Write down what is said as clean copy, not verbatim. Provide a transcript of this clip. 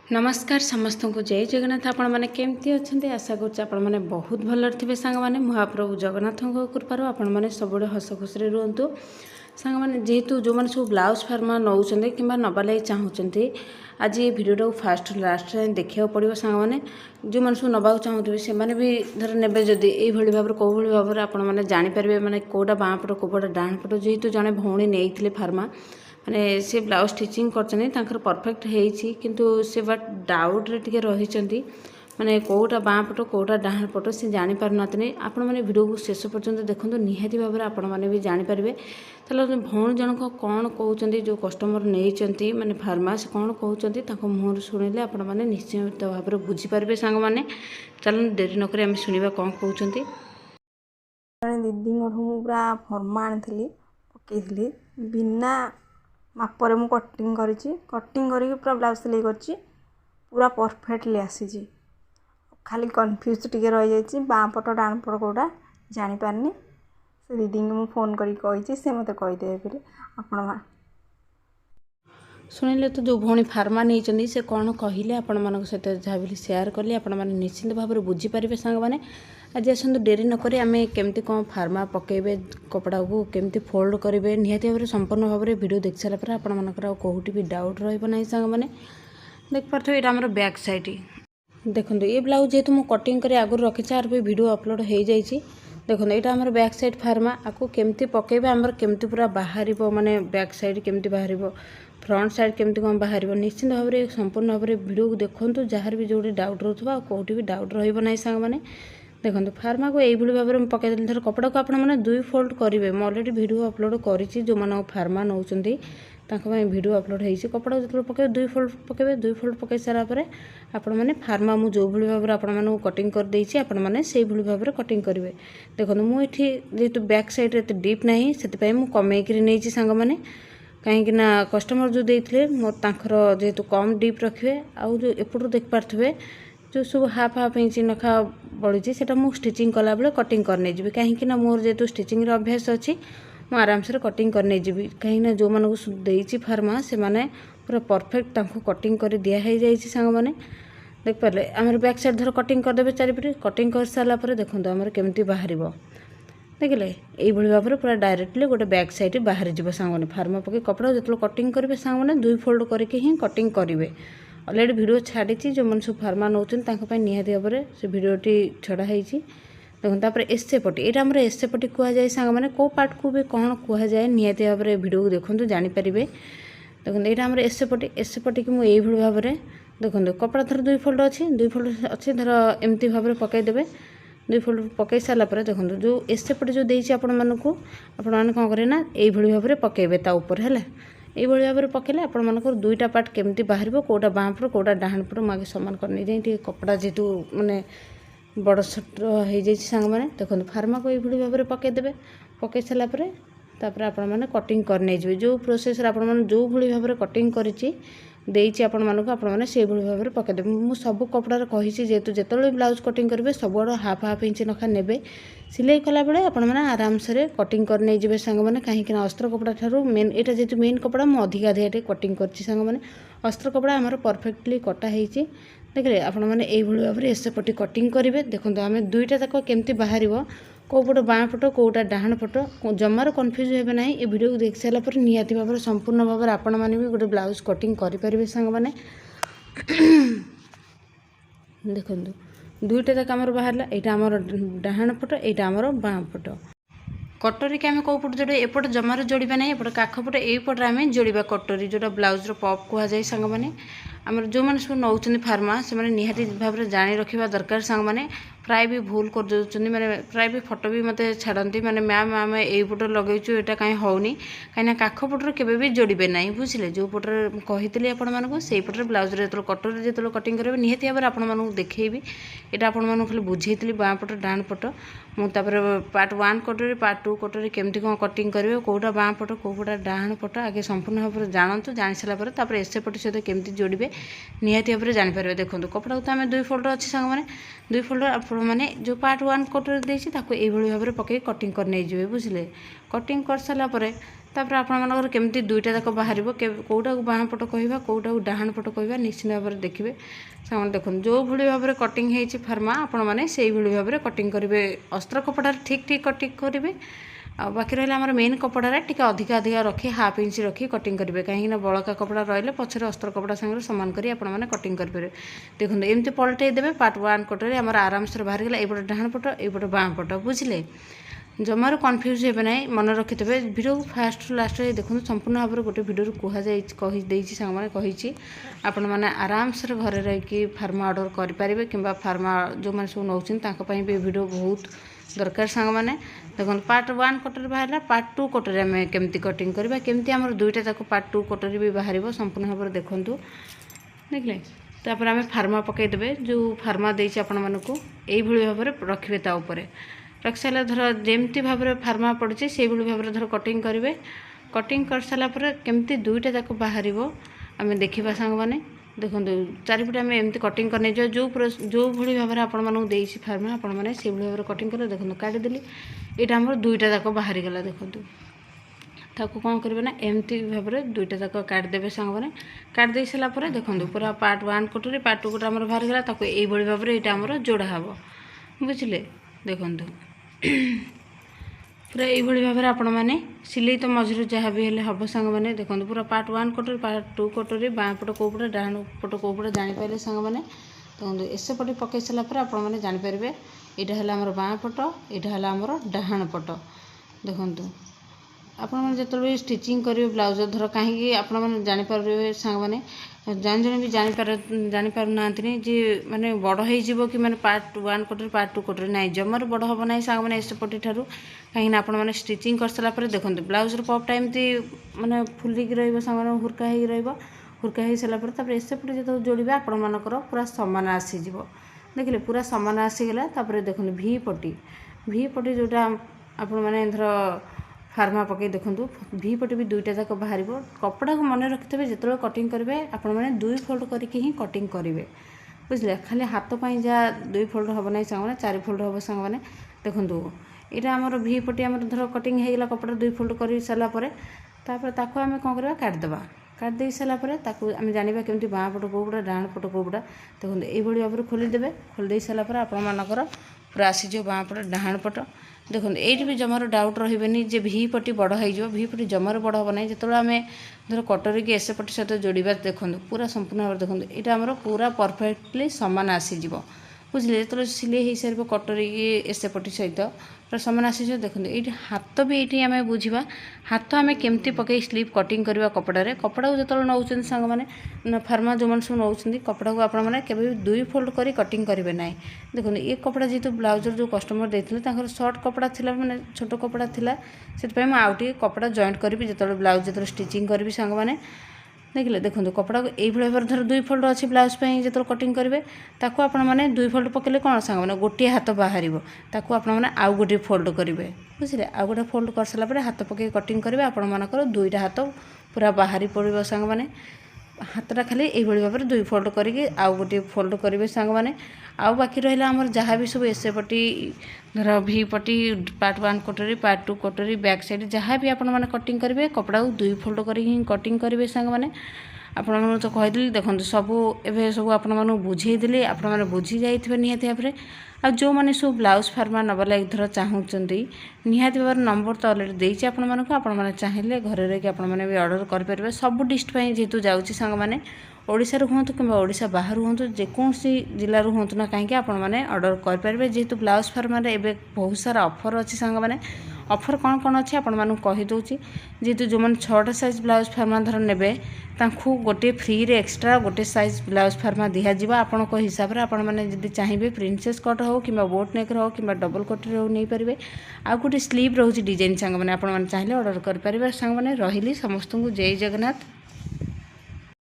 नमस्कार समस्त को जय जगन्नाथ। आपण मैंने केमती अच्छा आशा कर बहुत भल थे सांग मैंने महाप्रभु जगन्नाथ कृपार आपण मैंने सब हस खुशी रुहतु सांग मैंने जेहेतु जो मैंने सब ब्लाउज फार्मा नौ कि नवा लगे चाहते आज ये भिडियो फास्ट लास्ट देखा पड़ो सांग मैंने जो मैंने सब नवा चाहूबे से भी धर ने जदि ये भाव कौ भाव में जापर मैंने कौटा बाँ पट कौटा डाण पट जेहेतु जड़े भौणी नहीं फार्मा माने से ब्लाउज स्टिचिंग कर परफेक्ट होती किंतु से बट डाउट रे टिके रही माने कोटा बाँ पट कोटा डाहाण पट से जापर ना आपण मैंने वीडियो को शेष पर्यंत देखो निहाती भाव में आपण मैंने भी जापर चलो भौणी जनक कौन कहते जो कस्टमर नहीं माने फार्मास कौन कहते मुहर शुणिले आपण मैंने निश्चित भाव में बुझीपारे सांग मैंने चलो डेरी नक आम शुणा कौन कहते। दीदी पूरा फर्मा आनी पकई बिना मापरे मु कटिंग करके पूरा ब्लाउज सिलाई कर पूरा परफेक्टली आसी खाली कन्फ्यूज टिके रही जाइए बाँ पट डाण पट कौटा जापारनी से दीदी को फोन करी से मत कहीदे बोले आपण शुणिले तो जो भौणी फार्मा नहीं से कौन कहले आपण मान सहित जहाँ भी सेयार कले आपण मैंने निश्चिंत भाव में बुझीपारे सांग मैंने आज आसतु डेरी नक आम केमती कौन फार्मा पकेबे कपड़ा को केमती फोल्ड करेंगे निहाती भाव में संपूर्ण भाव में वीडियो देख सारापर आपर कौटी भी डाउट रही सांग मैंने देख पारे ये आम बैक साइड देखो ये ब्लाउज जेहेतु मुझे कटिंग कर आगुरी रखी आर भी वीडियो अपलोड हो जाइए देखो यहाँ आम बैक साइड फार्मा आपको केमती पकेबे आमर केमती पूरा बाहर माने बैक साइड केमती बाहर फ्रंट साइड केमती कौन बाहर निश्चित भाव में संपूर्ण भाव में वीडियो को देखो जहाँ भी जो डाउट रोथुवा कौटी भी डाउट रही सांग मैंने देखो फार्मा को यही भाव में पकईदे धर कपड़ा को आपने दुई फोल्ड करेंगे मैं अलरेडी वीडियो अपलोड करी जो मैंने फार्मा नौ वीडियो अपलोड होती कपड़ा जो पकड़े दुई फोल्ड पकई सारापर आपण मैंने फार्मा मुझे जो भाव में कटिंग कर देती आपण मैंने से भाव में कटिंग करेंगे देखो मुझे जेहेतु बैक साइड एत डीप ना से कमेकी नहीं सांग मैंने कहीं कस्टमर जो देते मोर जेहेतु कम डीप रखिए आउ जो एपटू देख पारे जो सब हाफ इंच नखा बढ़ी से मुझे स्टिचिंग कला बेले कटिंग करने जी कहीं मोर जेहेतु स्टिचिंग अभ्यास अच्छी मुझे आराम से कटिंग करने जी कहीं जो मानक देती फार्मा से माने पूरा परफेक्ट कटिंग कर दिखाई जाइए सांग मैंने देख पारे आम बैक साइड धर कटिंग करदे चारिपटे कटिंग कर सारापर देखो आमर केमती बाहर देखिले यही भाव में पूरा डायरेक्टली गोटे बैक साइड बाहर जी सांग मैंने फार्मा पकई कपड़ा जो कटिंग करेंगे सांग मैंने दुई फोल्ड करके ही कटिंग करेंगे अलरेडी वीडियो छाड़ी जो मैंने सब फार्मा नौ निहाती भाव में से भिडटी छड़ा होती देखो तापर एसे पटी ये आम एसे पटी कहुए सांग मैंने कौ पार्ट को भी कौन कहुए निहाती भाव में वीडियो को देखो जानीपारे देखो ये आम एसे पटी की मुझे यही भाव में देखो कपड़ा धर दुई फोल्ड अच्छी धर एमती भाव में पकईदे दुई फोल्ड पकई सारापर देखो जो एसे पटी जो देती आपण मानक कौन करें ना यही भाव में पकईबे ताऊपर है यही भाव में पकड़े आपण मानक दुईटा पार्ट केमती बाहर कौटा बाँ पट कौटा डाहाण पट मुझे सामान करनी जाए कपड़ा जेहेतु माने बड़ छोट हो सांग मैंने देखो फार्मा को यही भाव में पकईदे पकई सारापर तापर आपण मैंने कटिंग करने जी जो प्रोसेस आपण मैंने जो भाव में कटिंग करी देती आपण मानक आपने से भाव में पकईदे मुझे सब कपड़ार कही जेहेतु जिते ब्लाउज कटिंग करेंगे सबुआड़ हाफ इंच नखा ने सिलाई कला बेले आपण मैंने आराम से कटिंग करने जी सांग मैंने कहीं अस्त्र कपड़ा ठारू मेन यहाँ जेहेतु मेन कपड़ा मुझे अधिका कटिंग कर सांग मैंने अस्त्र कपड़ा आमर परफेक्टली कटा होती देखिए आपण मैंने यही भाव में एसे पटी कटिंग करेंगे देखो आम दुईटा तक केमती बाहर कौ पट बाँ पट कौटा डाहाण पट जमार कन्फ्यूज हे ना ये वीडियो को देख सारापर निहाती भाव में संपूर्ण भाव में आपण मैंने भी गोटे ब्लाउज कटिंग करेंगे सांग मैंने देखो दुईटा तक आमर बाहर यहाँ आमर डाहाण पट यहाँ आमर बाँ पट कटोरी के आम कौ पट जोड़े एपट जमार जोड़ा ना एपट काखपट यपटे आम जोड़ा कटोरी जोटा ब्लाउज पप कहुए सांग मैंने आमर जो मैंने सब नौ फार्मा से निहाती भाव में जाणी रखा दरकार सांग मैंने प्राय भी भूल कर दे मैंने प्राय भी फोटो भी मत छाड़ती मैंने मैम आम यहीपट लगेचु यहाँ कहीं होनी कहीं काखपटर केवे भी जोड़े ना बुझे जो पटर कही आपण मानक से पटे ब्लाउज जो कटोरी जो कटिंग करेंगे निहाती भाव में आपण देखी यहाँ आपण खाली बुझे बाँ पट डाण पट मुझे पार्ट 1 कटोरी पार्ट 2 कटोरी केमती कौन कटिंग करेंगे कौटा बाँ पट कौटा डाहाण पट आगे संपूर्ण भाव में जानतु जानी सारापर एसे पट सहित केमती जोड़े निहाती भाव में जानीपर। देखो कपड़ा तो आम 2 फोल्डर अच्छी सांग मैंने 2 फोल्डर आपने जो पार्ट 1 कटर देती ये भाव में पकई कटिंग कर नहीं जाए बुझे। कटिंग कर सारापर तापर आपमनकर केमती दुईटा जाक बाहर कौटा बाँ पट कह कौटा डाहाण पट कह निश्चित भाव में देखिए सांग। देखो जो भाई भाव में कटिंग होती फार्मा आपण मैंने से भाव में कटिंग करेंगे अस्त्र कपड़ा ठीक ठीक कटिंग करेंगे। बाकी रहा आम मेन कपड़ा टी अधिका रखी हाफ इंच रखी कटिंग करेंगे कहीं बड़का कपड़ा रही पछरे अस्त्र कपड़ा सागर सामान कर आपने कटिंग करेंगे। देखो एमती पलटई देवे पार्ट 1 कटर आम आराम से बाहर गला ये डाहाण पट ये बाँ पट बुझे। जमार कन्फ्यूज हे ना मन रखिथे भिडियो फास्ट लास्ट देखो संपूर्ण भाव में गोटे भिडियो कही सांग कही आपण मैंने आराम से घर रही फार्मा ऑर्डर करेंगे कि फार्मा जो मैंने सब नौकरी भी भिडियो बहुत दरकार सांग मैंने। देखो पार्ट 1 कटर बाहर पार्ट 2 कटर आम केमती कटिंग करवा केमती आम दुईटा जाक पार्ट 2 कटर भी बाहर संपूर्ण भाव में देखूँ देखिले। तापर आम फार्मा पकईदे जो फार्मा देती आपण मानक यही भाव में रखिए ताऊपर रख सारा धर जमती भाव में फार्मा पड़े से भाव में धर कटिंग करेंगे। कटिंग कर सारापर केमती दुईटा जाक बाहर आम देखा सांग मैंने। देखो चारिपटे आम एमती कटिंग करने जो जो भाई भाव में आपण देसी फार्मा आपण मैंने से भाव में कटिंग कर। देखो काटिदेली यहाँ आम दुईटा जाक बाहर गला। देखो ताको कौन करेंगे ना एमती भाव में दुईटा जाक काटिदेवे सांग मैंने। काटिदे सारापर देखो पूरा पार्ट 1 कटोरी पार्ट 2 कटर आम बाहर गला यही भाव में यहाँ आम जोड़ा हम बुझे। देखो पूरा यही भाव में आपण मैंने सिलाई तो मझे जहाँ भी हम सांग मैंने। देखो पूरा पार्ट 1 कटोरी पार्ट 2 कटोरी बाँ पट कौ पटे डाण पट कौ पटे जानीपारे सांग मैंने। देखो एसे पटे पकई सारापर आपण मैंने जानीपारे यहाँ है आमर बाँ पट यहाँ है आमर डाहाण पट। देखो आपण मैंने जो भी स्टिचिंग करेंगे ब्लाउज धर कहीं आपण मैंने जानीपारे सांग मैंने जन जन भी जानीपार ना जी मैंने बड़ हो कि मैंने पार्ट 1 कटर पार्ट 2 कटर ना जमार बड़ हम ना सांग मैंने एस पटी ठार कहीं आपण मैंने स्टिचिंग कर सारापर। देखो ब्लाउज पपटा एमती मैंने फुलिक रंग हुरका हुरका हो सारापर एस पटे जो जोड़ा आपण मानकर पूरा सामान आसीज देखिले पूरा सामान आसीगला। देखो भी पटी जोटा आपण मैंने धर फार्मा पकई देखूँ भी पटे भी दुईटा जाक बाहर कपड़ा को मन रखिथे जो कटिंग करेंगे आपण मैंने 2 फोल्ड करके ही कटिंग करेंगे बुझे। खाली हाथ पाई जहाँ 2 फोल्ड हम ना सांग मैंने 4 फोल्ड हम सांग मैंने। देखो यहाँ आमर भी पटी आम धर कटिंग होगा कपड़ा 2 फोल्ड कर सारापर तापर आम कौन करवा काटिदेवा काटिदे सारापर आम जाना केमती बाँ पट कौटा डाण पट कौटा। देखो यही भाव में खोलीदे खोलीदे सारापर आपण मानकर पूरा आसीज बाँ पट डाहाण पट। देखो ये भी जमार डाउट रही जे भी पटी बड़ हो भी पटी जमार बड़ हम ना जो आम धर कटर की एस पटी सहित जोड़ा। देखो पूरा संपूर्ण भाव देखो यहाँ आमर पूरा परफेक्टली सामान आसीज बुझे। जो सिले हो सारे कटर की एस पटी सहित पूरा सामान आसीज। देखो ये हाथ भी ये आम बुझा हाथ आम केमती पकई स्लीव कटिंग करवा कपड़े कपड़ा को जो नौ सांग मैंने फार्मा जो मैंने सब नौ कपड़ा को आप केवल 2 फोल्ड कर कटिंग करेंगे ना। देखो ये कपड़ा जेहतु ब्लाउजर जो कस्टमर देते सर्ट कपड़ा थिला मैंने छोट कपड़ा थिला से मुझे कपड़ा जॉइंट करी जो ब्लाउज जो स्टिचिंग करी सांग मैंने। देखिले देखो कपड़ा को यही भाव में धर 2 फोल्ड अच्छी ब्लाउज जो कटिंग करेंगे आपण मैंने 2 फोल्ड पकड़े कौन सांग मैंने गोटे हाथ बाहर आपने आउ गोटे फोल्ड करेंगे बुझे। आउ गोटे फोल्ड कर सारापर हाथ पकई कटिंग करेंगे आपण मानकर 2टा हाथ पूरा बाहरी पड़ो सांग मैंने। हाथटा खाली यही भाव में 2 फोल्ड करके आउ गोटे फोल्ड करेंगे सांग मैंने। आउ बाकी रहा आमर जहाँ भी सब एस पटी धर भी पटी पार्ट 1 कटोरी पार्ट 2 कटोरी बैक साइड जहाँ भी आपण मैंने कटिंग करेंगे कपड़ा को 2 फोल्ड कर कटिंग करेंगे सांग मैंने। आपण तो कहीदेली देखो सबू एवं सब आपने बुझेदेली आपण मैंने बुझी जाइए निहाती भाव में। आ जो मैंने सब ब्लाउज फार्मा नवा लगे धर चाहते निहाती भाव नंबर तो अलरेडी देती आपण मैंने चाहिए घर रही आपने भी ऑर्डर करेंगे सब डिस्ट्रिक्ट जेहतु जाऊँगी सांग मैंने ओडिशा हूँ कि ओडिशा बाहर हूँ जेकोसी जिलूर हूँ ना कहीं आपने ऑर्डर करेंगे जेहतु ब्लाउज फार्मार एवं बहुत सारा ऑफर अच्छी सांग मैंने। ऑफर कौन कौन अच्छी आपण मानू कहीदे जेहतु जो मैंने 6टा साइज ब्लाउज फार्मा धर ने गोटे फ्री रे एक्सट्रा गोटे साइज ब्लाउज फार्मा दिज्व आपण हिसाब से आपण मैंने चाहिए प्रिंसेस कट हो कि बोट नेक हो कि डबल कटर हो नहीं पारे। आ गोटे स्लीव रोचे डिजाइन सांग मैंने आपण चाहिए ऑर्डर करेंगे सांग मैंने रही समस्त को जय जगन्नाथ।